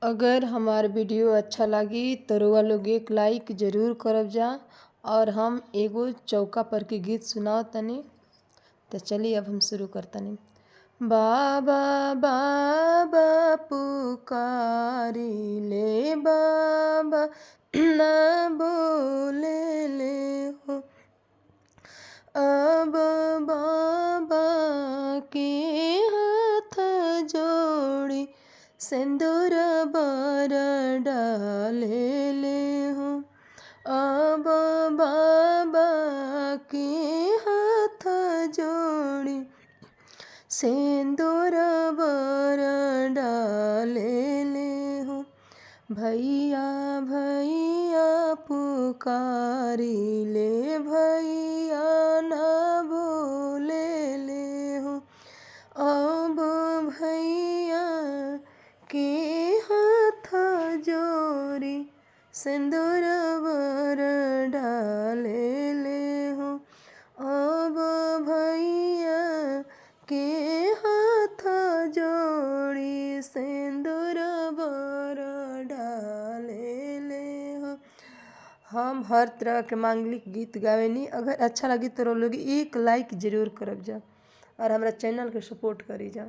अगर हमार वीडियो अच्छा लागी तो रउआ लोग एक लाइक ज़रूर करब जा। और हम एगो चौका पर के गीत सुनाओ तनी। तो चलिए अब हम शुरू करतनी। बाबा बाबा पुकारी ले बाबा ना बोले ले हो। अब बाबा के हाथ जोड़ी सिंदूर बर डाले ले हो। अब बाबा के हाथ जोड़ी सिंदूर बर डाले ले हो। भैया भैया पुकारी ले भैया ना बोले ले हो। अब भैया के हाथ जोड़ी सिंदूर बर डाले ले हो। अब भैया के हाथ जोड़ी सिंदूर बर डाले ले हो। हम हर तरह के मांगलिक गीत गावेनी। अगर अच्छा लगी तो लोग एक लाइक जरूर करब जा और हमारा चैनल के सपोर्ट करी जा।